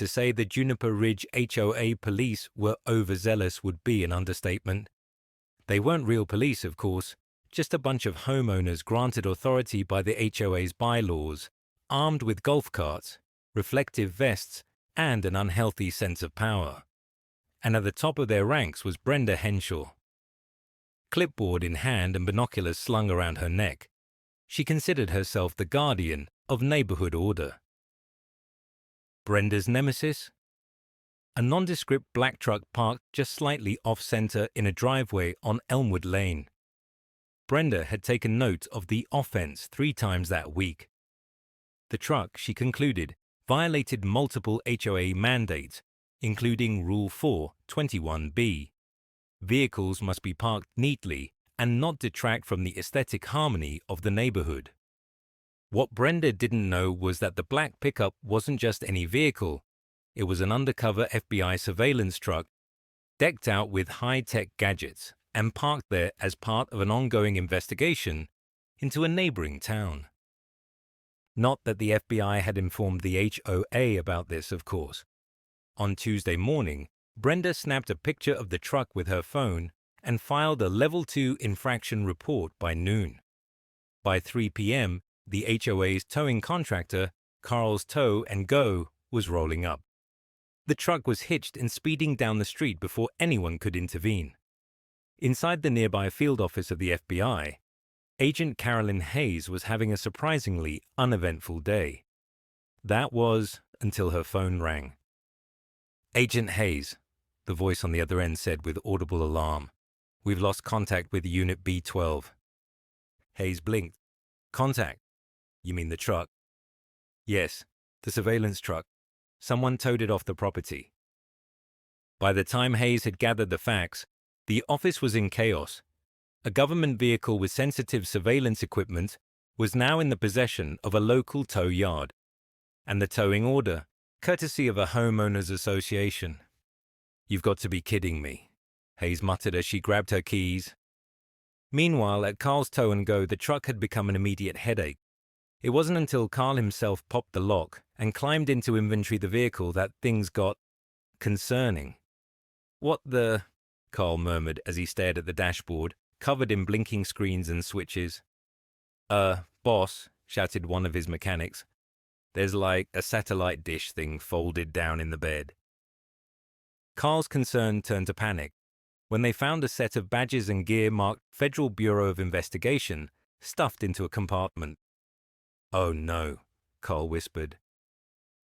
To say the Juniper Ridge HOA police were overzealous would be an understatement. They weren't real police, of course, just a bunch of homeowners granted authority by the HOA's bylaws, armed with golf carts, reflective vests, and an unhealthy sense of power. And at the top of their ranks was Brenda Henshaw. Clipboard in hand and binoculars slung around her neck, she considered herself the guardian of neighborhood order. Brenda's nemesis? A nondescript black truck parked just slightly off-center in a driveway on Elmwood Lane. Brenda had taken note of the offense 3 times that week. The truck, she concluded, violated multiple HOA mandates, including Rule 421B. Vehicles must be parked neatly and not detract from the aesthetic harmony of the neighborhood. What Brenda didn't know was that the black pickup wasn't just any vehicle. It was an undercover FBI surveillance truck, decked out with high-tech gadgets and parked there as part of an ongoing investigation into a neighboring town. Not that the FBI had informed the HOA about this, of course. On Tuesday morning, Brenda snapped a picture of the truck with her phone and filed a Level 2 infraction report by noon. By 3 p.m., the HOA's towing contractor, Carl's Tow and Go, was rolling up. The truck was hitched and speeding down the street before anyone could intervene. Inside the nearby field office of the FBI, Agent Carolyn Hayes was having a surprisingly uneventful day. That was until her phone rang. "Agent Hayes," the voice on the other end said with audible alarm. "We've lost contact with Unit B12. Hayes blinked. "Contact? You mean the truck?" "Yes, the surveillance truck. Someone towed it off the property." By the time Hayes had gathered the facts, the office was in chaos. A government vehicle with sensitive surveillance equipment was now in the possession of a local tow yard, and the towing order, courtesy of a homeowners association. "You've got to be kidding me," Hayes muttered as she grabbed her keys. Meanwhile, at Carl's Tow and Go, the truck had become an immediate headache. It wasn't until Carl himself popped the lock and climbed in to inventory the vehicle that things got concerning. "What the?" Carl murmured as he stared at the dashboard, covered in blinking screens and switches. Boss," shouted one of his mechanics. "There's like a satellite dish thing folded down in the bed." Carl's concern turned to panic when they found a set of badges and gear marked Federal Bureau of Investigation stuffed into a compartment. "Oh no," Carl whispered.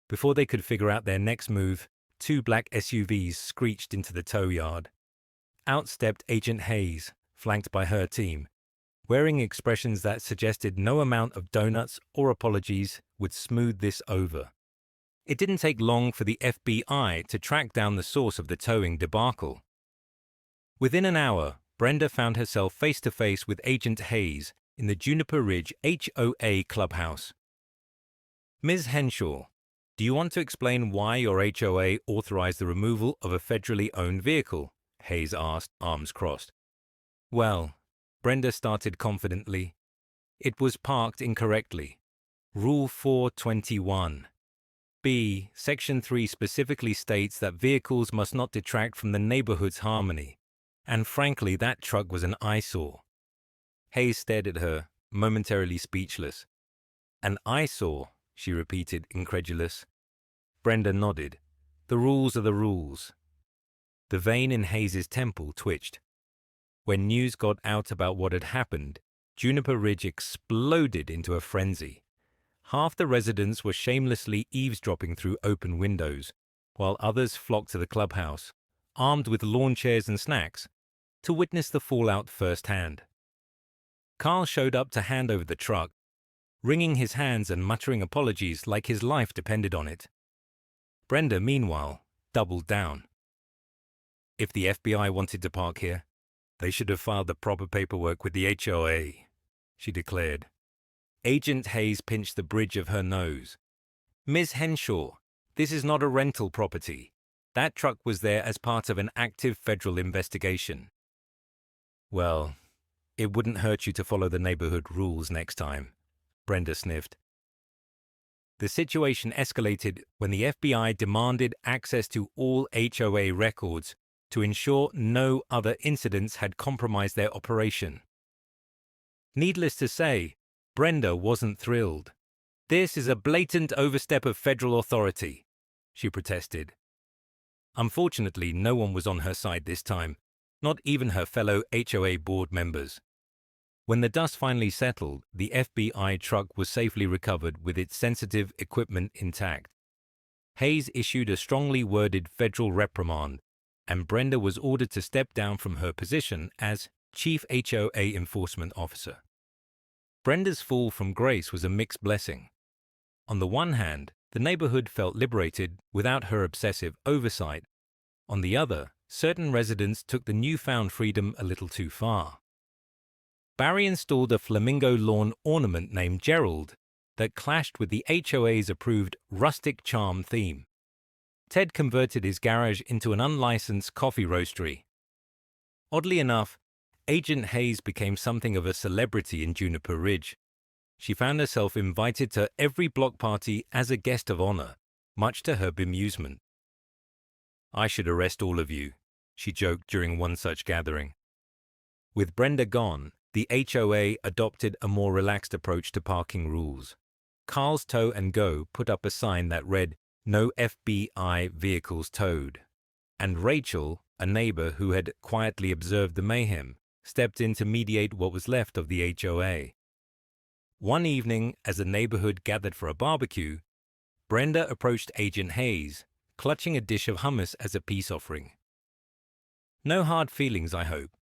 Before they could figure out their next move, 2 black SUVs screeched into the tow yard. Out stepped Agent Hayes, flanked by her team, wearing expressions that suggested no amount of donuts or apologies would smooth this over. It didn't take long for the FBI to track down the source of the towing debacle. Within an hour, Brenda found herself face-to-face with Agent Hayes in the Juniper Ridge HOA clubhouse. "Ms. Henshaw, do you want to explain why your HOA authorized the removal of a federally owned vehicle?" Hayes asked, arms crossed. "Well," Brenda started confidently, "it was parked incorrectly. Rule 421. B. Section 3 specifically states that vehicles must not detract from the neighborhood's harmony, and frankly, that truck was an eyesore." Hayes stared at her, momentarily speechless. "An eyesore," she repeated, incredulous. Brenda nodded. "The rules are the rules." The vein in Hayes's temple twitched. When news got out about what had happened, Juniper Ridge exploded into a frenzy. Half the residents were shamelessly eavesdropping through open windows, while others flocked to the clubhouse, armed with lawn chairs and snacks, to witness the fallout firsthand. Carl showed up to hand over the truck, wringing his hands and muttering apologies like his life depended on it. Brenda, meanwhile, doubled down. "If the FBI wanted to park here, they should have filed the proper paperwork with the HOA," she declared. Agent Hayes pinched the bridge of her nose. "Ms. Henshaw, this is not a rental property. That truck was there as part of an active federal investigation." "Well, it wouldn't hurt you to follow the neighborhood rules next time," Brenda sniffed. The situation escalated when the FBI demanded access to all HOA records to ensure no other incidents had compromised their operation. Needless to say, Brenda wasn't thrilled. "This is a blatant overstep of federal authority," she protested. Unfortunately, no one was on her side this time, not even her fellow HOA board members. When the dust finally settled, the FBI truck was safely recovered with its sensitive equipment intact. Hayes issued a strongly worded federal reprimand, and Brenda was ordered to step down from her position as Chief HOA Enforcement Officer. Brenda's fall from grace was a mixed blessing. On the one hand, the neighborhood felt liberated without her obsessive oversight. On the other, certain residents took the newfound freedom a little too far. Barry installed a flamingo lawn ornament named Gerald that clashed with the HOA's approved rustic charm theme. Ted converted his garage into an unlicensed coffee roastery. Oddly enough, Agent Hayes became something of a celebrity in Juniper Ridge. She found herself invited to every block party as a guest of honor, much to her bemusement. "I should arrest all of you," she joked during one such gathering. With Brenda gone, the HOA adopted a more relaxed approach to parking rules. Carl's Tow and Go put up a sign that read, "No FBI vehicles towed," and Rachel, a neighbor who had quietly observed the mayhem, stepped in to mediate what was left of the HOA. One evening, as the neighborhood gathered for a barbecue, Brenda approached Agent Hayes, clutching a dish of hummus as a peace offering. "No hard feelings, I hope?"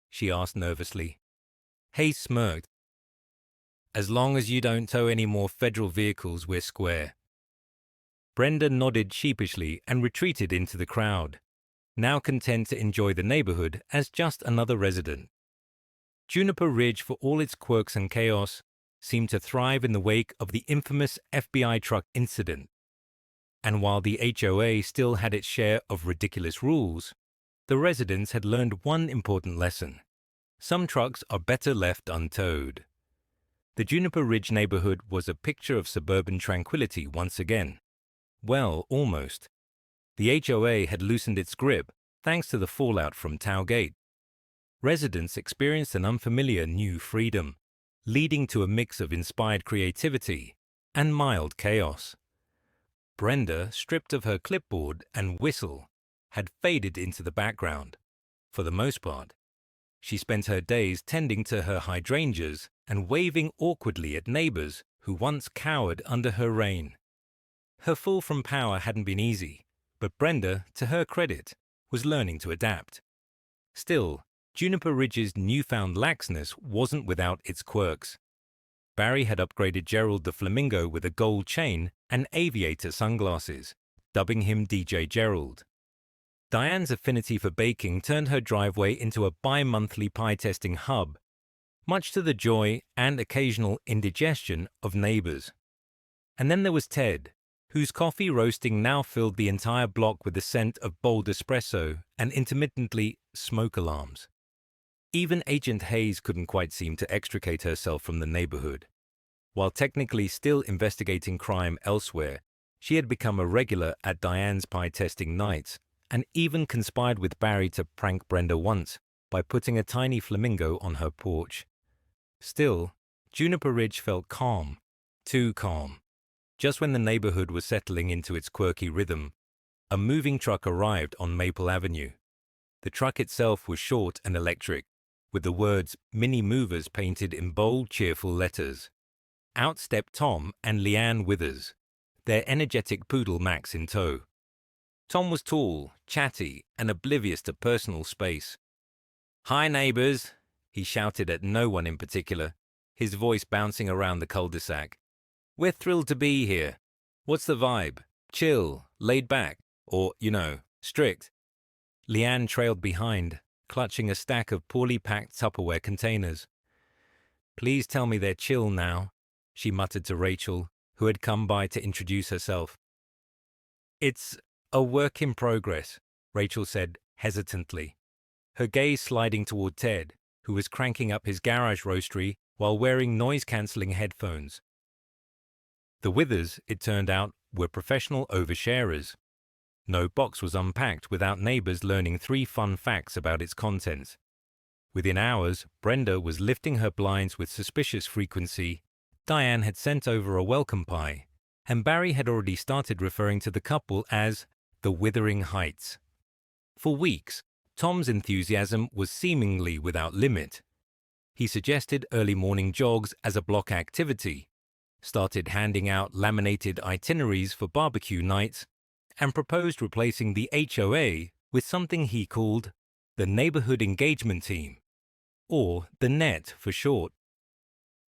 she asked nervously. Hayes smirked. "As long as you don't tow any more federal vehicles, we're square." Brenda nodded sheepishly and retreated into the crowd, now content to enjoy the neighborhood as just another resident. Juniper Ridge, for all its quirks and chaos, seemed to thrive in the wake of the infamous FBI truck incident. And while the HOA still had its share of ridiculous rules, the residents had learned one important lesson. Some trucks are better left untowed. The Juniper Ridge neighborhood was a picture of suburban tranquility once again. Well, almost. The HOA had loosened its grip thanks to the fallout from Towgate. Residents experienced an unfamiliar new freedom, leading to a mix of inspired creativity and mild chaos. Brenda, stripped of her clipboard and whistle, had faded into the background, for the most part. She spent her days tending to her hydrangeas and waving awkwardly at neighbors who once cowered under her reign. Her fall from power hadn't been easy, but Brenda, to her credit, was learning to adapt. Still, Juniper Ridge's newfound laxness wasn't without its quirks. Barry had upgraded Gerald the Flamingo with a gold chain and aviator sunglasses, dubbing him DJ Gerald. Diane's affinity for baking turned her driveway into a bi-monthly pie-testing hub, much to the joy and occasional indigestion of neighbors. And then there was Ted, whose coffee roasting now filled the entire block with the scent of bold espresso and intermittently smoke alarms. Even Agent Hayes couldn't quite seem to extricate herself from the neighborhood. While technically still investigating crime elsewhere, she had become a regular at Diane's pie-testing nights, and even conspired with Barry to prank Brenda once by putting a tiny flamingo on her porch. Still, Juniper Ridge felt calm, too calm. Just when the neighborhood was settling into its quirky rhythm, a moving truck arrived on Maple Avenue. The truck itself was short and electric, with the words "Mini Movers" painted in bold, cheerful letters. Out stepped Tom and Leanne Withers, their energetic poodle Max in tow. Tom was tall, chatty, and oblivious to personal space. "Hi, neighbors," he shouted at no one in particular, his voice bouncing around the cul-de-sac. "We're thrilled to be here. What's the vibe? Chill, laid back, or, strict?" Leanne trailed behind, clutching a stack of poorly packed Tupperware containers. "Please tell me they're chill now," she muttered to Rachel, who had come by to introduce herself. "It's a work in progress," Rachel said hesitantly, her gaze sliding toward Ted, who was cranking up his garage roastery while wearing noise-canceling headphones. The Withers, it turned out, were professional oversharers. No box was unpacked without neighbors learning 3 fun facts about its contents. Within hours, Brenda was lifting her blinds with suspicious frequency, Diane had sent over a welcome pie, and Barry had already started referring to the couple as the Withering Heights. For weeks, Tom's enthusiasm was seemingly without limit. He suggested early morning jogs as a block activity, started handing out laminated itineraries for barbecue nights, and proposed replacing the HOA with something he called the Neighborhood Engagement Team, or the NET for short.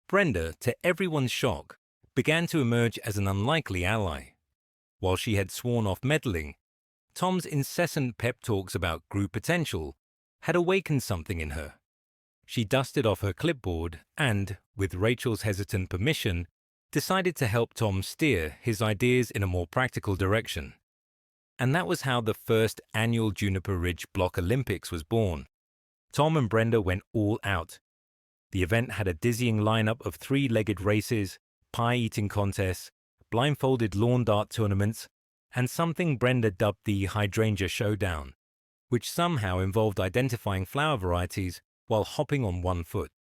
Brenda, to everyone's shock, began to emerge as an unlikely ally. While she had sworn off meddling, Tom's incessant pep talks about group potential had awakened something in her. She dusted off her clipboard and, with Rachel's hesitant permission, decided to help Tom steer his ideas in a more practical direction. And that was how the first annual Juniper Ridge Block Olympics was born. Tom and Brenda went all out. The event had a dizzying lineup of 3-legged races, pie-eating contests, blindfolded lawn dart tournaments, and something Brenda dubbed the Hydrangea Showdown, which somehow involved identifying flower varieties while hopping on one foot.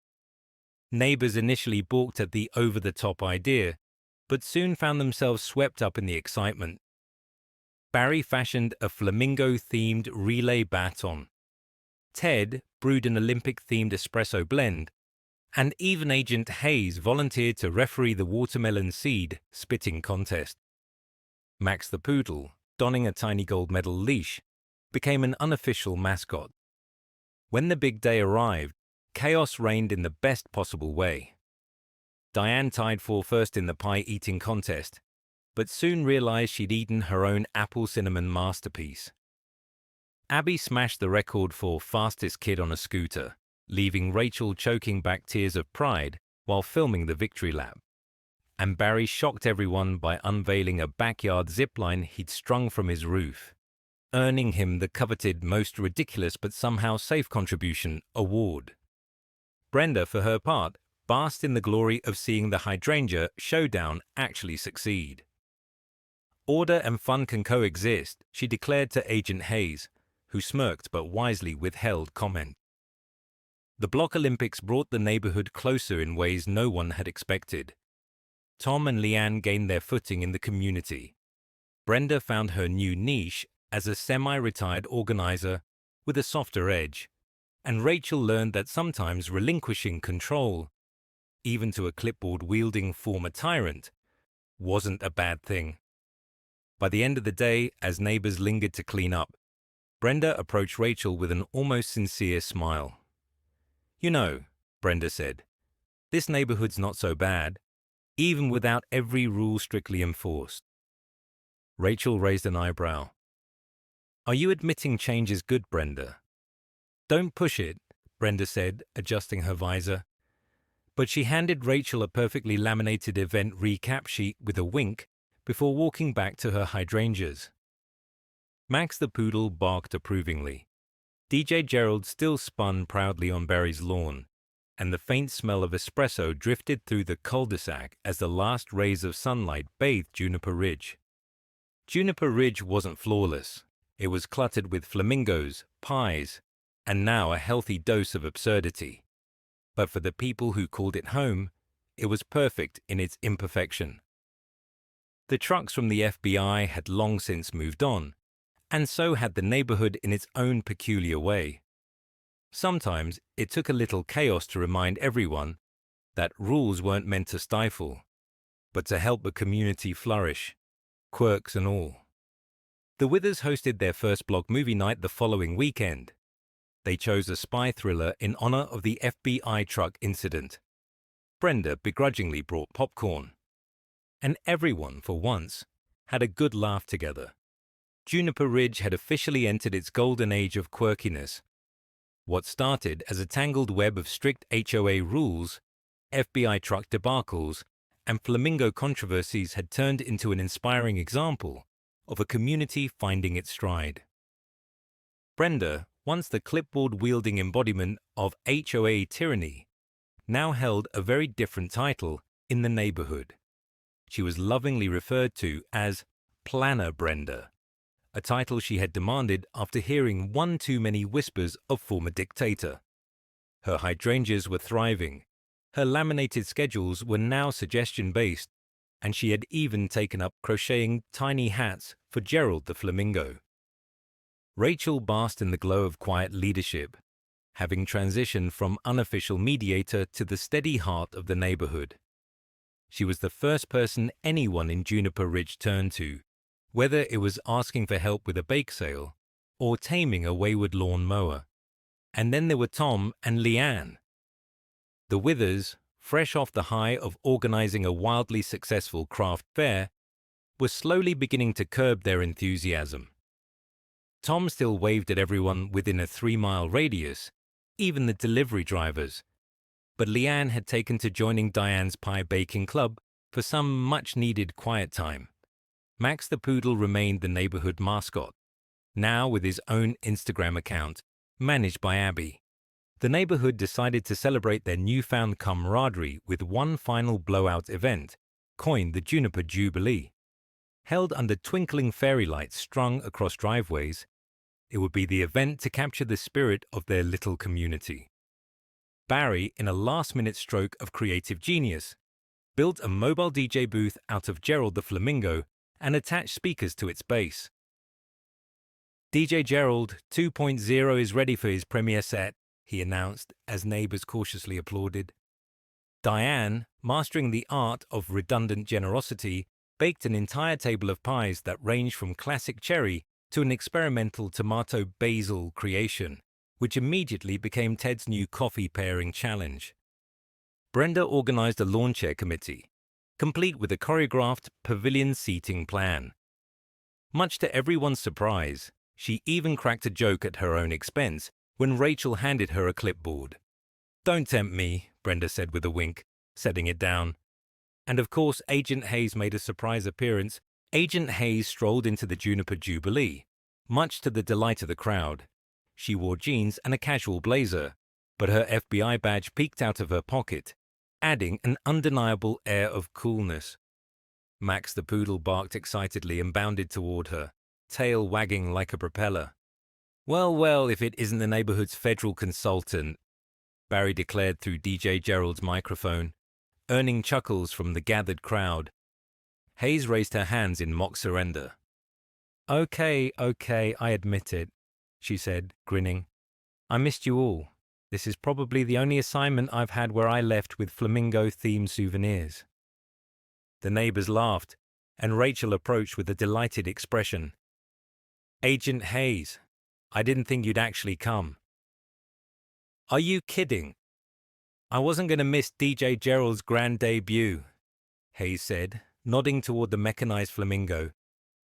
Neighbors initially balked at the over-the-top idea, but soon found themselves swept up in the excitement. Barry fashioned a flamingo-themed relay baton. Ted brewed an Olympic-themed espresso blend, and even Agent Hayes volunteered to referee the watermelon seed spitting contest. Max the poodle, donning a tiny gold medal leash, became an unofficial mascot. When the big day arrived, chaos reigned in the best possible way. Diane tied for first in the pie-eating contest, but soon realized she'd eaten her own apple cinnamon masterpiece. Abby smashed the record for fastest kid on a scooter, leaving Rachel choking back tears of pride while filming the victory lap. And Barry shocked everyone by unveiling a backyard zipline he'd strung from his roof, earning him the coveted most ridiculous but somehow safe contribution award. Brenda, for her part, basked in the glory of seeing the Hydrangea Showdown actually succeed. Order and fun can coexist, she declared to Agent Hayes, who smirked but wisely withheld comment. The Block Olympics brought the neighborhood closer in ways no one had expected. Tom and Leanne gained their footing in the community. Brenda found her new niche as a semi-retired organizer with a softer edge, and Rachel learned that sometimes relinquishing control, even to a clipboard-wielding former tyrant, wasn't a bad thing. By the end of the day, as neighbors lingered to clean up, Brenda approached Rachel with an almost sincere smile. "You know," Brenda said, "this neighborhood's not so bad, even without every rule strictly enforced." Rachel raised an eyebrow. "Are you admitting change is good, Brenda?" "Don't push it," Brenda said, adjusting her visor. But she handed Rachel a perfectly laminated event recap sheet with a wink before walking back to her hydrangeas. Max the poodle barked approvingly. DJ Gerald still spun proudly on Barry's lawn, and the faint smell of espresso drifted through the cul-de-sac as the last rays of sunlight bathed Juniper Ridge. Juniper Ridge wasn't flawless. It was cluttered with flamingos, pies, and now a healthy dose of absurdity. But for the people who called it home, it was perfect in its imperfection. The trucks from the FBI had long since moved on, and so had the neighborhood in its own peculiar way. Sometimes it took a little chaos to remind everyone that rules weren't meant to stifle, but to help the community flourish, quirks and all. The Withers hosted their first block movie night the following weekend. They chose a spy thriller in honor of the FBI truck incident. Brenda begrudgingly brought popcorn. And everyone, for once, had a good laugh together. Juniper Ridge had officially entered its golden age of quirkiness. What started as a tangled web of strict HOA rules, FBI truck debacles, and flamingo controversies had turned into an inspiring example of a community finding its stride. Brenda, once the clipboard-wielding embodiment of HOA tyranny, now held a very different title in the neighborhood. She was lovingly referred to as Planner Brenda, a title she had demanded after hearing one too many whispers of former dictator. Her hydrangeas were thriving. Her laminated schedules were now suggestion-based, and she had even taken up crocheting tiny hats for Gerald the flamingo. Rachel basked in the glow of quiet leadership, having transitioned from unofficial mediator to the steady heart of the neighborhood. She was the first person anyone in Juniper Ridge turned to, whether it was asking for help with a bake sale or taming a wayward lawn mower. And then there were Tom and Leanne. The Withers, fresh off the high of organizing a wildly successful craft fair, were slowly beginning to curb their enthusiasm. Tom still waved at everyone within a 3-mile radius, even the delivery drivers, but Leanne had taken to joining Diane's pie baking club for some much-needed quiet time. Max the poodle remained the neighborhood mascot, now with his own Instagram account, managed by Abby. The neighborhood decided to celebrate their newfound camaraderie with one final blowout event, coined the Juniper Jubilee. Held under twinkling fairy lights strung across driveways, it would be the event to capture the spirit of their little community. Barry, in a last-minute stroke of creative genius, built a mobile DJ booth out of Gerald the flamingo and attached speakers to its base. DJ Gerald 2.0 is ready for his premiere set, he announced as neighbors cautiously applauded. Diane, mastering the art of redundant generosity, baked an entire table of pies that ranged from classic cherry to an experimental tomato basil creation, which immediately became Ted's new coffee pairing challenge. Brenda organized a lawn chair committee, complete with a choreographed pavilion seating plan. Much to everyone's surprise, she even cracked a joke at her own expense when Rachel handed her a clipboard. "Don't tempt me," Brenda said with a wink, setting it down. And of course, Agent Hayes made a surprise appearance. Agent Hayes strolled into the Juniper Jubilee, much to the delight of the crowd. She wore jeans and a casual blazer, but her FBI badge peeked out of her pocket, adding an undeniable air of coolness. Max the poodle barked excitedly and bounded toward her, tail wagging like a propeller. "Well, well, if it isn't the neighborhood's federal consultant," Barry declared through DJ Gerald's microphone, earning chuckles from the gathered crowd. Hayes raised her hands in mock surrender. Okay, I admit it," she said, grinning. "I missed you all. This is probably the only assignment I've had where I left with flamingo-themed souvenirs." The neighbors laughed, and Rachel approached with a delighted expression. "Agent Hayes, I didn't think you'd actually come." "Are you kidding? I wasn't going to miss DJ Gerald's grand debut," Hayes said, nodding toward the mechanized flamingo,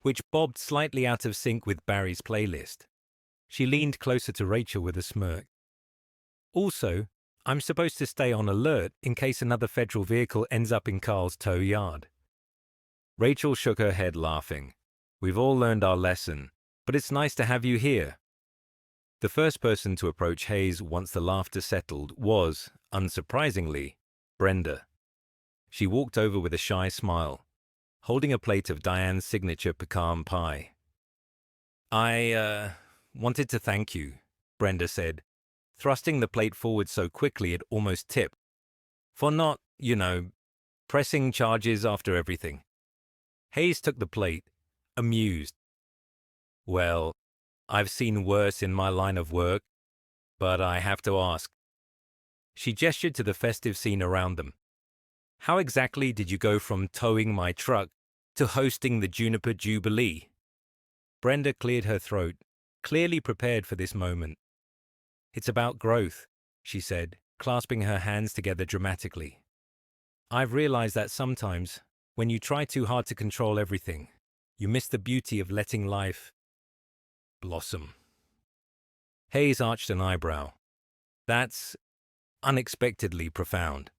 which bobbed slightly out of sync with Barry's playlist. She leaned closer to Rachel with a smirk. "Also, I'm supposed to stay on alert in case another federal vehicle ends up in Carl's tow yard." Rachel shook her head, laughing. "We've all learned our lesson, but it's nice to have you here." The first person to approach Hayes once the laughter settled was, unsurprisingly, Brenda. She walked over with a shy smile, holding a plate of Diane's signature pecan pie. I wanted to thank you," Brenda said, thrusting the plate forward so quickly it almost tipped, "for not, pressing charges after everything." Hayes took the plate, amused. "Well, I've seen worse in my line of work, but I have to ask." She gestured to the festive scene around them. "How exactly did you go from towing my truck to hosting the Juniper Jubilee?" Brenda cleared her throat, clearly prepared for this moment. "It's about growth," she said, clasping her hands together dramatically. "I've realized that sometimes, when you try too hard to control everything, you miss the beauty of letting life blossom." Hayes arched an eyebrow. "That's unexpectedly profound."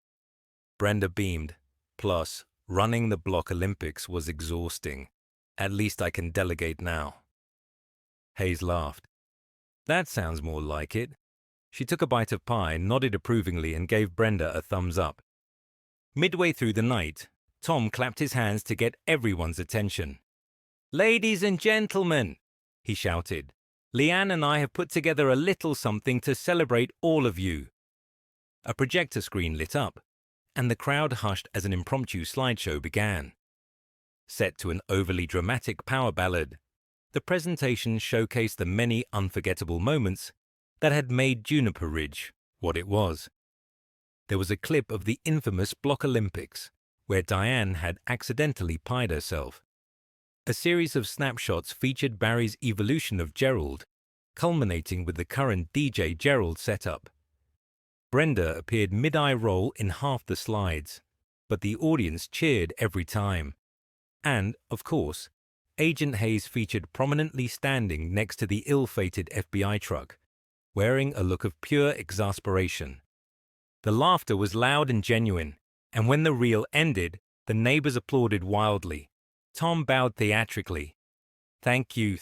Brenda beamed. "Plus, running the block Olympics was exhausting. At least I can delegate now." Hayes laughed. "That sounds more like it." She took a bite of pie, nodded approvingly, and gave Brenda a thumbs up. Midway through the night, Tom clapped his hands to get everyone's attention. "Ladies and gentlemen," he shouted, "Leanne and I have put together a little something to celebrate all of you." A projector screen lit up, and the crowd hushed as an impromptu slideshow began. Set to an overly dramatic power ballad, the presentation showcased the many unforgettable moments that had made Juniper Ridge what it was. There was a clip of the infamous Block Olympics, where Diane had accidentally pied herself. A series of snapshots featured Barry's evolution of Gerald, culminating with the current DJ Gerald setup. Brenda appeared mid-eye roll in half the slides, but the audience cheered every time. And, of course, Agent Hayes featured prominently standing next to the ill-fated FBI truck, wearing a look of pure exasperation. The laughter was loud and genuine, and when the reel ended, the neighbors applauded wildly. Tom bowed theatrically. Thank you.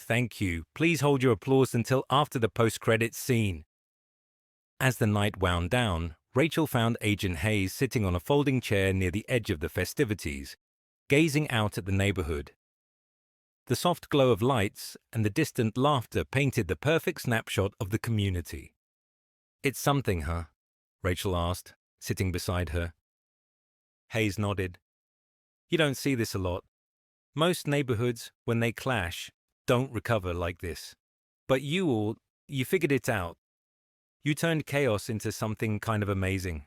Please hold your applause until after the post-credits scene." As the night wound down, Rachel found Agent Hayes sitting on a folding chair near the edge of the festivities, gazing out at the neighborhood. The soft glow of lights and the distant laughter painted the perfect snapshot of the community. "It's something, huh?" Rachel asked, sitting beside her. Hayes nodded. "You don't see this a lot. Most neighborhoods, when they clash, don't recover like this. But you figured it out. You turned chaos into something kind of amazing."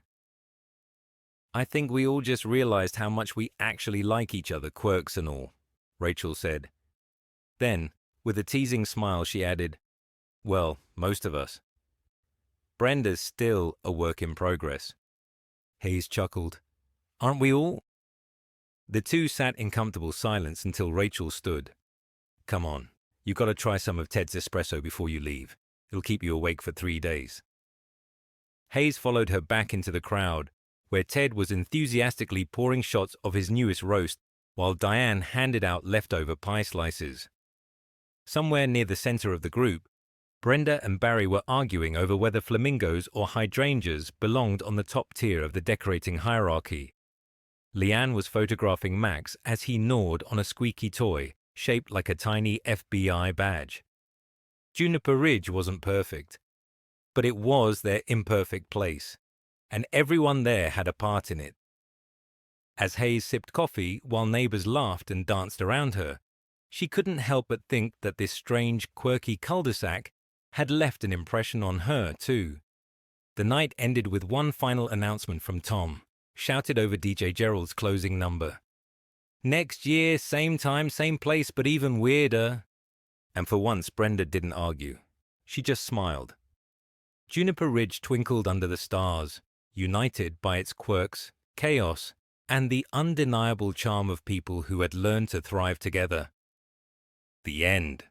"I think we all just realized how much we actually like each other, quirks and all," Rachel said. Then, with a teasing smile, she added, "Well, most of us." "Brenda's still a work in progress." Hayes chuckled. "Aren't we all?" The two sat in comfortable silence until Rachel stood. "Come on, you got to try some of Ted's espresso before you leave. It'll keep you awake for 3 days." Hayes followed her back into the crowd, where Ted was enthusiastically pouring shots of his newest roast while Diane handed out leftover pie slices. Somewhere near the center of the group, Brenda and Barry were arguing over whether flamingos or hydrangeas belonged on the top tier of the decorating hierarchy. Leanne was photographing Max as he gnawed on a squeaky toy shaped like a tiny FBI badge. Juniper Ridge wasn't perfect, but it was their imperfect place, and everyone there had a part in it. As Hayes sipped coffee while neighbors laughed and danced around her, she couldn't help but think that this strange, quirky cul-de-sac had left an impression on her, too. The night ended with one final announcement from Tom, shouted over DJ Gerald's closing number. "Next year, same time, same place, but even weirder." And for once, Brenda didn't argue. She just smiled. Juniper Ridge twinkled under the stars, united by its quirks, chaos, and the undeniable charm of people who had learned to thrive together. The end.